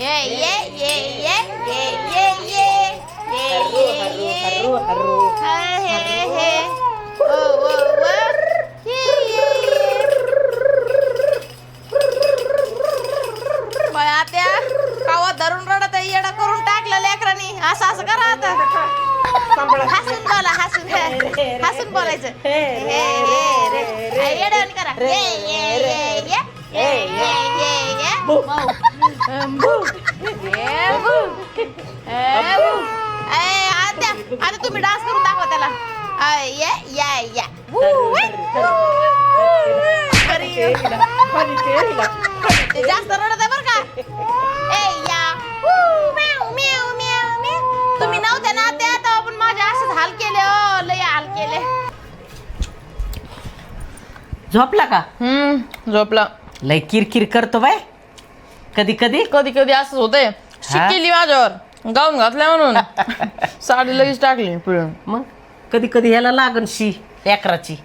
ये ये ये ये ये ये ये हर्रू हर्रू हे हे ओ ओ ओ ये ये बाया त्या कावा धरून रडत येडा करून टाकलं लेकरांनी असं असं करा आता हसून बोला हसून बोलायचं हे हे रे येड्यावानी करा ये ये ये ये ये ये ये ये बू ये बू ए बू ए आता तुम्ही डान्स करून दाखवा त्याला ये या या ते जास्त रडत आहे बरं का ए या म्याव म्याव म्याव म्याव तुम्ही नव्हते ना त्या तेव्हा पण माझे असेच हाल केले हो लय हाल केले झोपला का झोपला लय किरकिर करतो बाय कधी कधी कधी कधी असंच होतंय शिकेली माझ्यावर गाऊन घातल्या म्हणून साडी लगेच टाकली पिळून मग कधी कधी ह्याला लागन शी लेकराची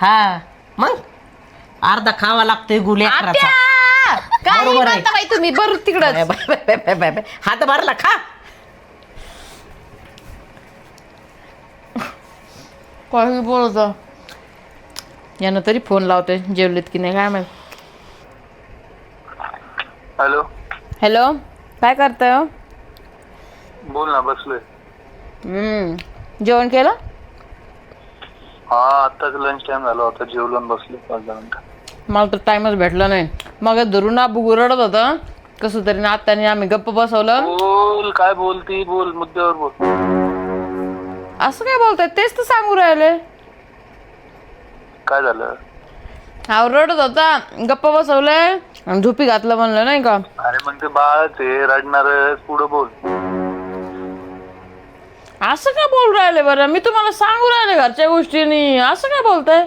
हा मग अर्धा खावा लागतोय गुल लेकराचा काय बरोबर आहे. म्हणता बाई तुम्ही बरं तिकडं बाय हात भरला खा काही बोलत यानं तरी फोन लावते जेवलेत की नाही काय माहित हॅलो हॅलो काय करताय हो? बोल ना बसलोय जेवण केलं हा आत्ताच लंच टाइम झाला होता जेवलो आणि बसलो 5-10 मिनिटं मला तर टाइमच भेटला नाही मग धरून बुगू रडत होता कसं तरी ना आत्ताने आम्ही गप्प बसवलं बोल काय बोलती बोल मुद्द्यावर बोल असं काय बोलताय तेच तर सांगू राहिले काय झालं हा रडत होता गप्प बसवलंय आणि झोपी घातलं म्हणलं नाही का अरे मग ते बाळच आहे रडणार पुढं बोल असं काय बोल राहिले बरं मी तुम्हाला सांगू राहिले घरच्या गोष्टींनी असं काय बोलताय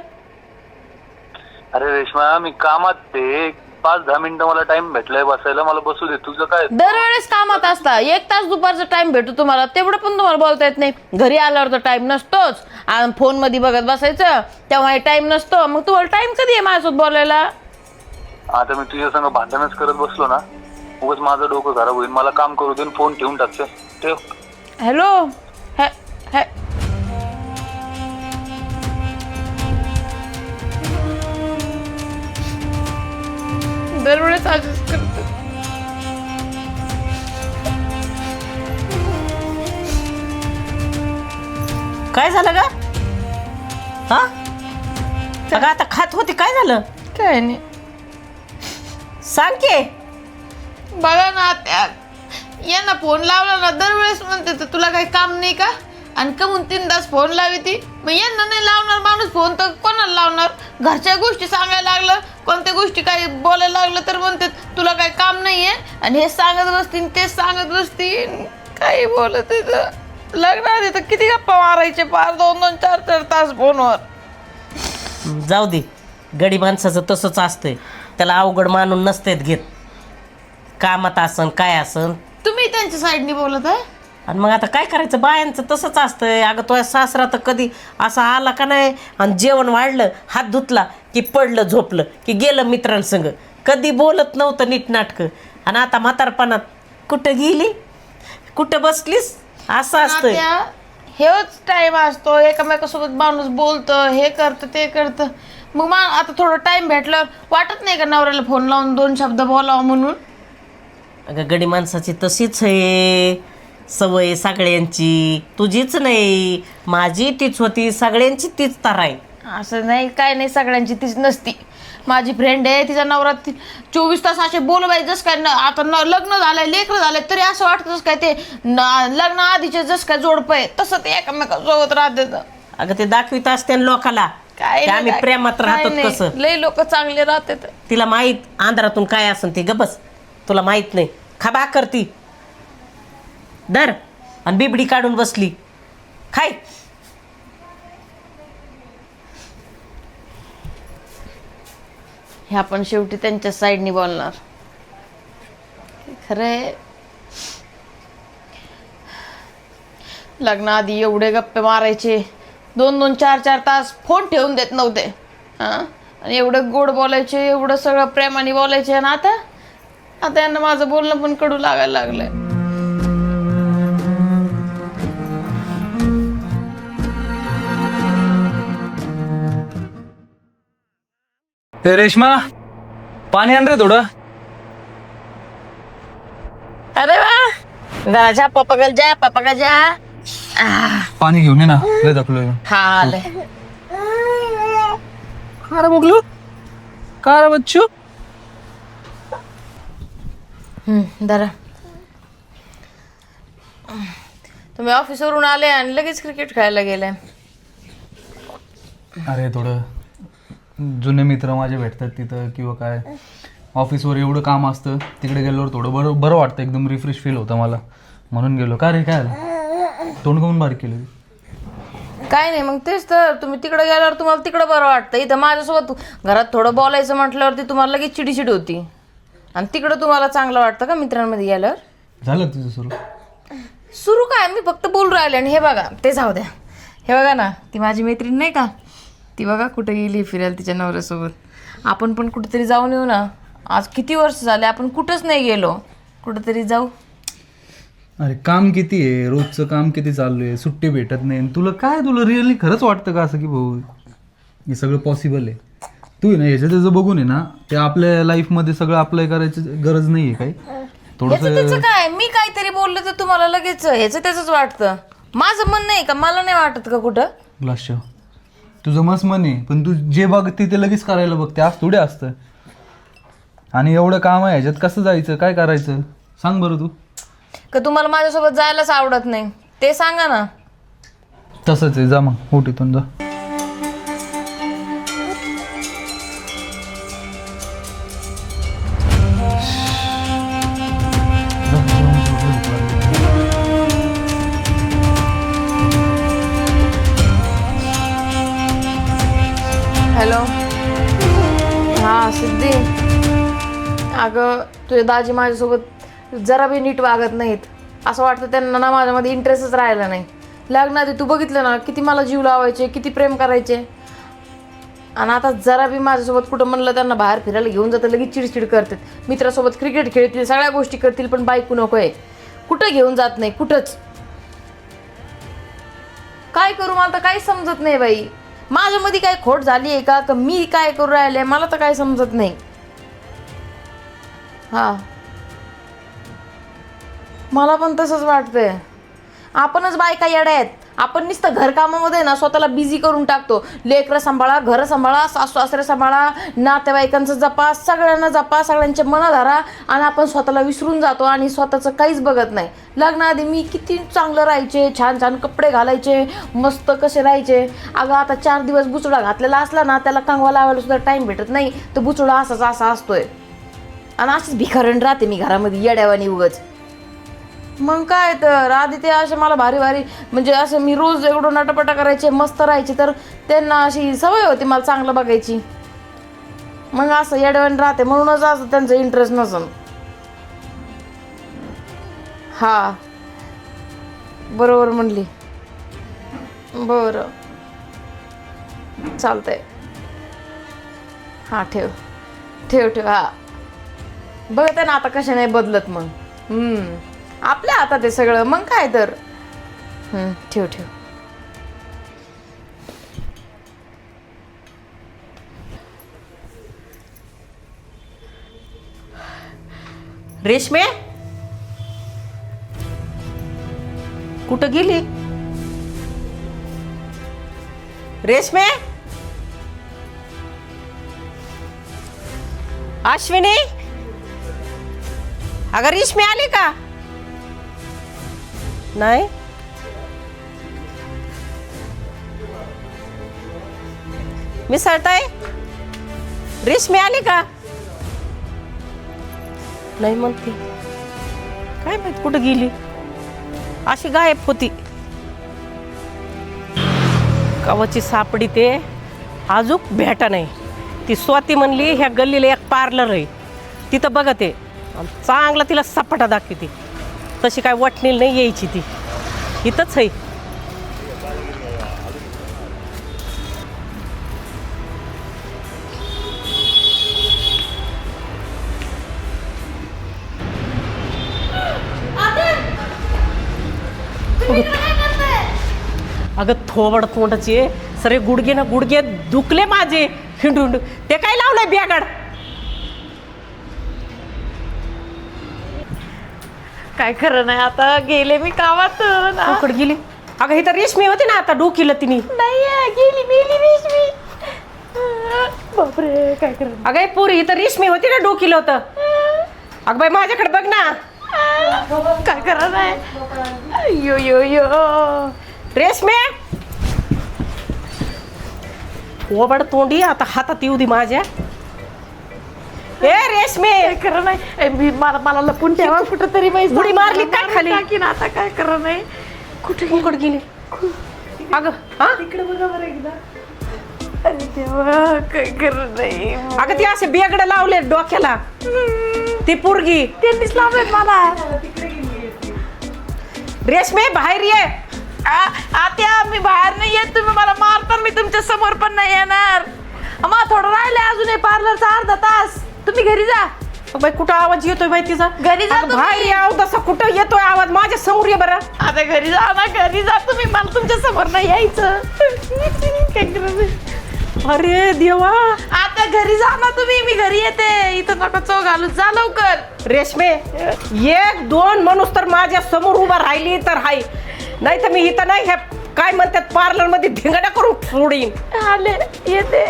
अरे रेश्मा मी कामात ते 5-10 मिनिटं मला टाइम भेटलाय बसायला मला बसू दे तुझं काय दरवेळेस कामात असता 1 तास दुपारचा टाइम भेटतो तुम्हाला तेवढं पण तुम्हाला बोलता येत नाही घरी आल्यावर तर टाइम नसतोच आणि फोन मध्ये बघत बसायचं तेव्हा टाइम नसतो मग तुम्हाला टाइम कधी आहे माझ्यासोबत बोलायला आता मी तुझ्या संग भांडणच करत बसलो ना उगाच माझं डोकं खराब होईल मला काम करू दे फोन ठेवून टाकते ठेव हॅलो दरवेळेस आजच करतो काय झालं ग हा अगं आता खात होती काय झालं काय नाही सांग की बघा ना त्या यांना फोन लावला ना दरवेळेस म्हणते तर तुला काही काम नाही का आणि कमून 3 तास फोन लावी ती मग यांना नाही लावणार माणूस फोन तर कोणाला लावणार घरच्या गोष्टी सांगायला लागलं कोणत्या गोष्टी काही बोलायला लागलं तर म्हणते तुला काही काम नाहीये आणि हे सांगत बसतील तेच सांगत बसतील काही बोलत लग्नात तर किती गप्पा मारायचे 5-2-2 4-4 तास फोनवर जाऊ दे गडी माणसाचं तसंच असतंय त्याला अवघड मानून नसतेत घेत कामात असन काय असन तुम्ही त्यांच्या साईडनी बोलत आहे आणि मग आता काय करायचं बायांचं तसंच असतंय अगं तो सासरा तर कधी असा आला का नाही आणि जेवण वाढलं हात धुतला की पडलं झोपलं की गेलं मित्रांसंग कधी बोलत नव्हतं नीटनाटकं आणि आता म्हातारपणात कुठं गेली कुठं बसलीस असं असतंय हेच टाइम असतो एकामेकासोबत माणूस बोलतं हे करतं ते करतं मग आता थोडं टाइम भेटलं वाटत नाही का नवऱ्याला फोन लावून 2 शब्द बोलावं म्हणून अगं गडी माणसाची तशीच आहे सवय सगळ्यांची तुझीच नाही माझी तीच होती सगळ्यांची तीच तर आहे असं नाही काय नाही सगळ्यांची तीच नसती माझी फ्रेंड आहे तिचा नवरा 24 तास असे बोलवाय जस काय आता लग्न झालंय लेकरं झालंय तरी असं वाटतं काय ते लग्न आधीचे जस काय जोडपं आहे तसं ते एकमेकांसोबत राहते अगं ते दाखवित असते ना लोकाला काय आम्ही प्रेमात राहतो कसं लय लोक चांगले राहतात तिला माहित अंधारातून काय असन ते गबस तुला माहित नाही खा करती दर आणि बिबडी काढून बसली खाय ह्या पण शेवटी त्यांच्या साईडनी बोलणार खरंय लग्नाआधी एवढे गप्पे मारायचे 2-2 4-4 तास फोन ठेवून देत नव्हते हां आणि एवढं गोड बोलायचे एवढं सगळं प्रेमाने बोलायचे आणि आता आता यांना माझं बोलणं पण कडू लागायला लागलंय. ते रेश्मा पाणी आण रे थोडं. अरे वा राजा पपका जा पाणी घेऊन ये ना, लय दपलोय. हा आले. काय रे बघलो, काय रे बच्चू. जरा तुम्ही ऑफिसवरून आले आणि लगेच क्रिकेट खेळायला गेले. अरे थोडं जुने मित्र माझे भेटतात तिथं किंवा काय, ऑफिसवर एवढं काम असतं, तिकडे गेल्यावर थोडं बरं वाटतं, एकदम रिफ्रेश फील होतं मला, म्हणून गेलो. का रे, काय आलं, तोंड करून बारीक केलं. काय नाही, मग तेच तर, तुम्ही तिकडे गेल्यावर तुम्हाला तिकडं बरं वाटतं. इथं माझ्यासोबत घरात थोडं बोलायचं म्हटल्यावरती तुम्हाला लगेच चिडचिड होती, आणि तिकडं तुम्हाला चांगलं वाटतं का मित्रांमध्ये गेल्यावर? झालं तुझं सुरू काय, मी फक्त बोलू राहिले. आणि हे बघा, ते जाऊ द्या, हे बघा ना, ती माझी मैत्रीण नाही का, ती बघा कुठं गेली फिरायला तिच्या नवऱ्यासोबत. आपण पण कुठेतरी जाऊन येऊ ना. आज किती वर्ष झाले आपण कुठंच नाही गेलो, कुठेतरी जाऊ. अरे काम किती आहे, रोजचं काम किती चालू आहे, सुट्टी भेटत नाही. तुला रिअली खरंच वाटतं का असं की भाऊ हे सगळं पॉसिबल आहे? तू ना ह्याचं त्याचं बघून आहे ना, ते आपल्या लाईफमध्ये सगळं अप्लाय करायची गरज नाही आहे काही. थोडंसं काय, मी काहीतरी बोललं तर तुम्हाला लगेच ह्याचं त्याचंच वाटतं. माझं मन नाही का, मला नाही वाटत का कुठं? ग्लास तुझं मस्त मन आहे, पण तू जे बघते ते लगेच करायला बघते, आज थोडे असतं. आणि एवढं काम आहे ह्याच्यात, कसं जायचं, काय करायचं सांग बरं तू. का तुम्हाला माझ्यासोबत जायलाच आवडत नाही ते सांगा ना. तसंच आहे, जा मग उठ इथून जा. हॅलो, हां सिद्धी, अगं तुझे दाजी माझ्यासोबत जरा बी नीट वागत नाहीत. असं वाटतं त्यांना ना माझ्यामध्ये इंटरेस्टच राहिला नाही. लग्नाआधी तू बघितलं ना किती मला जीव लावायचे, किती प्रेम करायचे, आणि आता जरा बी माझ्यासोबत कुठं म्हणलं त्यांना बाहेर फिरायला घेऊन जातं लगेच चिडचिड करतात. मित्रासोबत क्रिकेट खेळतील, सगळ्या गोष्टी करतील, पण बायको नको आहे, कुठं घेऊन जात नाही कुठंच. काय करू, मला तर काहीच समजत नाही बाई. माझ्यामध्ये काय खोट झाली आहे का मी काय करू राहिले, मला तर काय समजत नाही. हां, मला पण तसंच वाटतंय. आपणच बायका येड्या आहेत. आपण नुसतं घरकामामध्ये ना स्वतःला बिझी करून टाकतो. लेकरं सांभाळा, घरं सांभाळा, सासू सासरे सांभाळा, नातेवाईकांचं जपा, सगळ्यांना जपा, सगळ्यांचे मनं धरा, आणि आपण स्वतःला विसरून जातो आणि स्वतःचं काहीच बघत नाही. लग्नाआधी मी किती चांगलं राहायचे, छान छान कपडे घालायचे, मस्त कसे राहायचे. अगं आता 4 दिवस बुचडा घातलेला असला ना, त्याला कंगवा लावायला सुद्धा टाईम भेटत नाही. तर बुचडा असा असतोय, आणि अशीच भिकारण राहते मी घरामध्ये येड्यावानी उगाच. मग काय तर, आधी ते असे मला भारी भारी, म्हणजे असं मी रोज एवढं नटापटा करायचे, मस्त राहायचे, तर त्यांना अशी सवय होती मला चांगलं बघायची. मग असं येड्यावानी राहते, म्हणूनच असं त्यांचं इंटरेस्ट नसन. हा बरोबर म्हणली, बरं चालतंय. हां ठेव ठेव ठेव. हा बघते ना आता कशा नाही बदलत. मग आपल्या हातात आहे सगळं, मग काय तर. ठेव ठेव. रेशमे कुठं गेली? रेशमे, अश्विनी, अगं रेशमी आली का नाही? मिसळताय, रेशमी आली का नाही म्हणते, काय माहित कुठं गेली, अशी गायब होती. कवाची सापडी ते अजून भेटा नाही. ती स्वाती म्हणली ह्या गल्लीला एक पार्लर आहे, तिथं बघते, चांगला तिला सपाटा दाखवते. तशी काय वटणील नाही यायची, ती इथंच आहे. अगं थोबड तोंडाचे सरे गुडघे ना गुडघे दुखले माझे हिंडून ते काय लावलंय बियागड. काय खरं नाही आता गेले मी गावातून. कुठं गेली? अगं ही तर रेशमी होती ना आता डोकीला तिने. नाही गेली मेली रेशमी. बापरे काय खरं. अगं ही पोरी ही तर रेशमी होती ना डोकीला होतं. अगं बाई माझ्याकडे बघ ना. काय खरं नाही. यो यो यो रेशमी थोबड तोंडी आता हातात येऊ दे माझ्या. ए रेशमी काय खरं नाही. मला लपून ठेवा कुठं तरी बाई. उडी मारली काय खाली? टाकीन आता काय खरं नाही. कुठे गेली? अगं हा तिकडे बघा बरं एकदा. अरे देवा काय खरं नाही. अगं ती असे बेगडं लावले डोक्याला ती पोरगी. त्यांनीच लावलेत मला. रेशमी बाहेर ये. आत्या मी बाहेर नाही येत. तुम्ही मला मारता मी तुमच्या समोर पण नाही येणार. मग थोडं राहिलंय अजून पार्लरचा अर्धा तास. तुम्ही घरी जा. बाई कुठं आवाज येतोय बाई तिचा? घरी जा अगं तुम्ही. बाहेर याव तसा कुठं येतोय आवाज माझ्या समोर ये बरं. आता घरी जा ना. घरी जा तुम्ही. मला तुमच्या समोर नाही यायचं. काय करायचं? अरे देवा. आता घरी जा ना तुम्ही. मी घरी येते. इथं नका चौ घालू. जा लवकर. रेशमे एक दोन माणूस तर माझ्या समोर उभा राहिली तर हाय नाही तर मी इथं नाही हे काय म्हणतात पार्लर मध्ये धिंगाणा करून सोडीन. आले येते.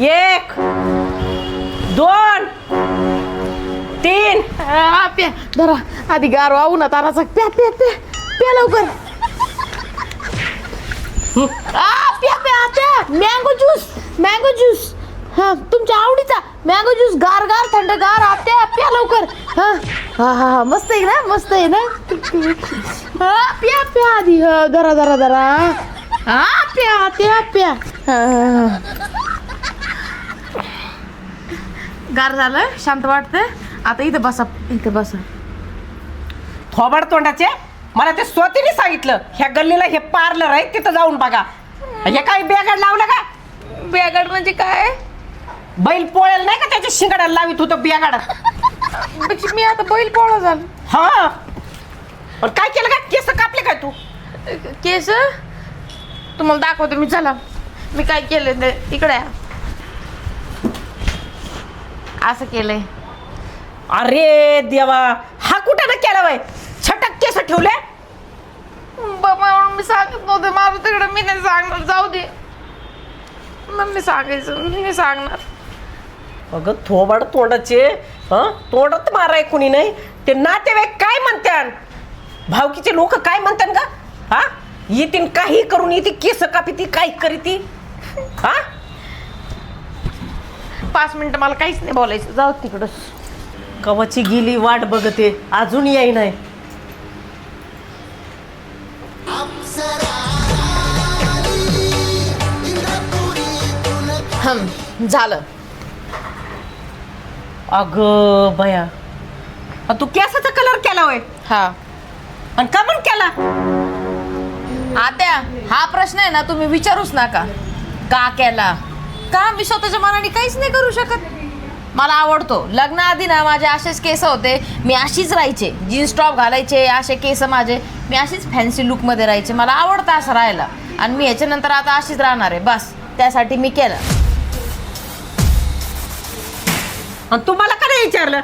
1 2 3 प्या धरा आधी गार वाहून ताराचा. प्या प्या प्या प्या लवकर. प्या प्या प्या. Mango juice. हा तुमच्या आवडीचा मँगो ज्यूस. गार गार थंड गार. आत्या प्या लवकर. हा हा हा मस्त आहे ना. मस्त आहे ना. हा प्या प्या आधी. धरा धरा धरा. हा प्या आत्या प्या. गार झालं. शांत वाटतं. आता इथं बसा. इथं बसा. थोबड तोंडाचे मला ते स्वतःने सांगितलं ह्या गल्लीला हे पार्लर आहे तिथं जाऊन बघा. हे काय बेगड लावलं का? बेगड म्हणजे काय? बैल पोळ्याला नाही का त्याच्या शिंगाडाला लावित होतं बेगाड. मी आता बैल पोळा झालं. हा पण काय केलं का? केस कापले काय तू? केस तुम्हाला दाखवते मी. चला मी काय केलं ते इकडे या. असं केलंय. अरे देवा हा कुठं ना केला वय छटक केस ठेवले. म्हणून मी सांगत नव्हते. माझं तिकडे मी नाही सांगणार. जाऊ दे. मग मी सांगायचं. मी सांगणार. अगं थोबड तोंडाचे तोंडात माराय कुणी नाही. ते नातेवाईक काय म्हणतात? भावकीचे लोक काय म्हणतात का? हा येतीन काही करून येते केस कापी ती काय करीती. हा 5 मिनिटं मला काहीच नाही बोलायचं. जाऊ तिकडच. कवाची गेली वाट बघते अजून येई नाही. झालं. अगं बया तू केसाचा कलर केला होय? हा आणि का पण केला? आत्या हा प्रश्न आहे ना तुम्ही विचारूच नका. का केला? का मी स्वतःच्या मनाने काहीच नाही करू शकत. मला आवडतो. लग्नाआधी ना माझे असेच केस होते. मी अशीच राहायचे. जीन्स टॉप घालायचे. असे केस माझे. मी अशीच फॅन्सी लुकमध्ये राहायचे. मला आवडतं असं राहायला. आणि मी ह्याच्यानंतर आता अशीच राहणार आहे. बस त्यासाठी मी केलं. आणि तुम्हाला का नाही विचारलं?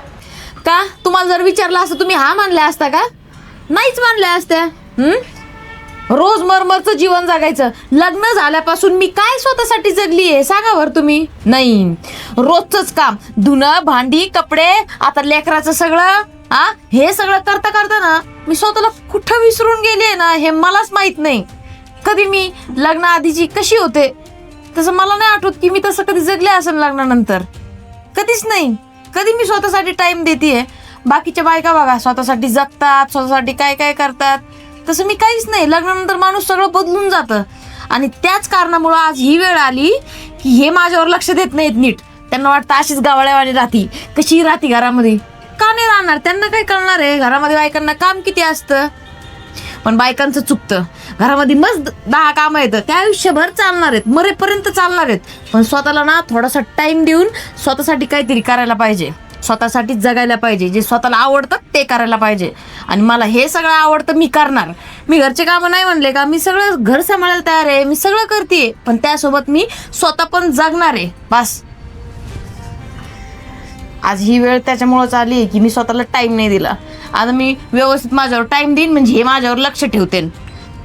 का तुम्हाला जर विचारलं असतं तुम्ही हा मानल्या असता का? नाहीच मानल्या असत्या. रोज मरमरचं जीवन जगायचं. लग्न झाल्यापासून मी काय स्वतःसाठी जगली आहे सांगा बरं तुम्ही. नाही रोजचंच काम. धुणं भांडी कपडे आता लेकराचं सगळं. हे सगळं करता करता ना मी स्वतःला कुठं विसरून गेले ना हे मलाच माहित नाही. कधी मी लग्नाआधीची कशी होते तसं मला नाही आठवत की मी तसं कधी जगले असेल लग्नानंतर. कधीच नाही. कधी मी स्वतःसाठी टाइम देते. बाकीच्या बायका बघा स्वतःसाठी जगतात. स्वतःसाठी काय काय करतात. तसं मी काहीच नाही. लग्नानंतर माणूस सगळं बदलून जातं. आणि त्याच कारणामुळं आज ही वेळ आली की हे माझ्यावर लक्ष देत नाहीत नीट. त्यांना वाटतं अशीच गावळ्यावानी राहती. कशी राहती घरामध्ये. का नाही राहणार? त्यांना काय कळणार आहे? घरामध्ये बायकांना काम किती असतं. पण बायकांचं चुकतं. घरामध्ये मस्त 10 कामं येतं. त्या आयुष्यभर चालणार आहेत. मरेपर्यंत चालणार आहेत. पण स्वतःला ना थोडासा टाइम देऊन स्वतःसाठी काहीतरी करायला पाहिजे. स्वतःसाठीच जगायला पाहिजे. जे स्वतःला आवडतं ते करायला पाहिजे. आणि मला हे सगळं आवडतं, मी करणार. मी घरचे कामं नाही म्हणले का, मी सगळं घर सांभाळायला तयार आहे, मी सगळं करते, पण त्यासोबत मी स्वतः पण जगणार आहे. बस आज ही वेळ त्याच्यामुळंच आली आहे की मी स्वतःला टाईम नाही दिला. आता मी व्यवस्थित माझ्यावर टाईम देईन, म्हणजे हे माझ्यावर लक्ष ठेवते.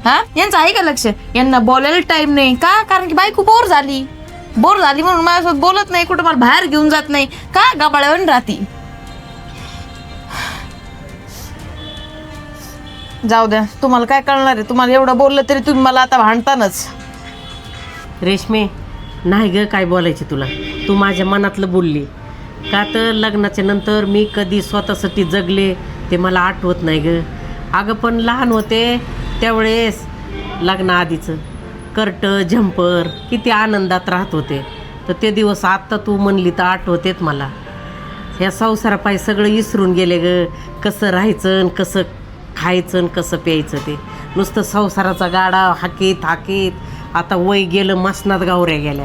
हां, यांचं आहे का लक्ष? यांना बोलायला टाईम नाही का? कारण की बायको बोर झाली म्हणून माझ्यासोबत बोलत नाही, कुठं मला बाहेर घेऊन जात नाही का, गबाळ्यावर राहती. जाऊ द्या, तुम्हाला काय कळणार आहे? तुम्हाला एवढं बोललं तरी तुम्ही मला आता भांडतानच. रेशमे, नाही ग काय बोलायचे तुला, तू माझ्या मनातलं बोलली. का तर लग्नाच्या नंतर मी कधी स्वतःसाठी जगले ते मला आठवत नाही ग. अगं पण लहान होते त्यावेळेस लग्नाआधीचं कर्ट झंपर किती आनंदात राहत होते. तर ते दिवस आत्ता तू म्हणली तर आठवतेत मला. ह्या संसारापायी सगळं विसरून गेले ग. कसं राहायचं, कसं खायचं, कसं प्यायचं, ते नुसतं संसाराचा गाडा हाकीत आता वय गेलं, मसनात गावऱ्या गेल्या.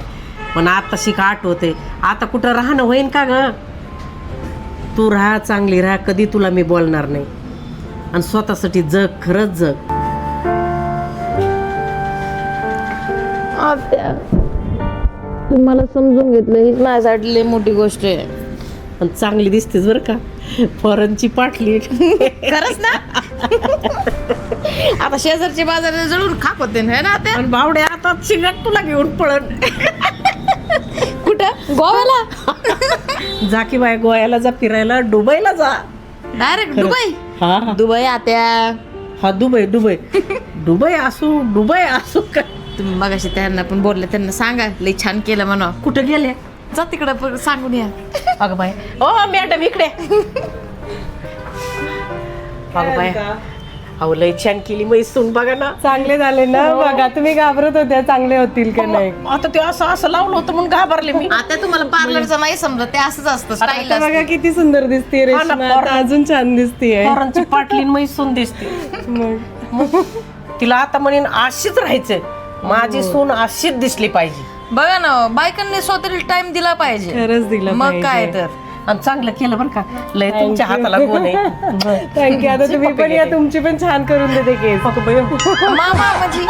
पण आता शिका आठवते. आता कुठं राहणं होईन का ग? तू राहा, चांगली राहा, कधी तुला मी बोलणार नाही. आणि स्वतःसाठी जग, खरंच जग. तुम्हाला समजून घेतलं हीच माझ्यासाठी लई मोठी गोष्ट आहे. पण चांगली दिसतेस बरं का, फॉरेनची पाटली. खरंच ना. आता शेजारचे बाजारात जळून खाप होते ना त्या. आणि बावडे आता शिंगाट तुला घेऊन पळण. कुठं? गोव्याला? जा की बाय, गोव्याला जा, फिरायला, दुबईला जा. Direct Dubai? हा दुबई आत्या. हा, दुबई दुबई असू का? तुम्ही मगाशी त्यांना पण बोलले, त्यांना सांगा लई छान केलं म्हणा. कुठं गेले? जा तिकडं सांगून या. अगं बाय, ओ मॅडम इकडे. अगं बाय, अहो लय छान केली मैसून, बघा ना. चांगले झाले ना. बघा, तुम्ही घाबरत होत्या चांगले होतील का नाही. आता ते असं लावलं होतं म्हणून घाबरले मी. आता तुम्हाला पार्लरचं नाही समजत, ते असंच असतं, स्टाईल आता बघा किती सुंदर दिसते हा ना, रेश्मा, आता अजून छान दिसते. फॉरेनची पाटली मैसून दिसते. मग तिला आता म्हणेन अशीच राहायचं, माझी सून अशीच दिसली पाहिजे. बघा ना, बायकांनी स्वतःला टाइम दिला पाहिजे. खरंच दिला मग काय तर. आणि चांगलं केलं बरं का, लय तुमच्या हाताला गुण आहे. थँक्यू. आता तुम्ही पण या, तुमची पण छान करून देते केस. मामा म्हणजे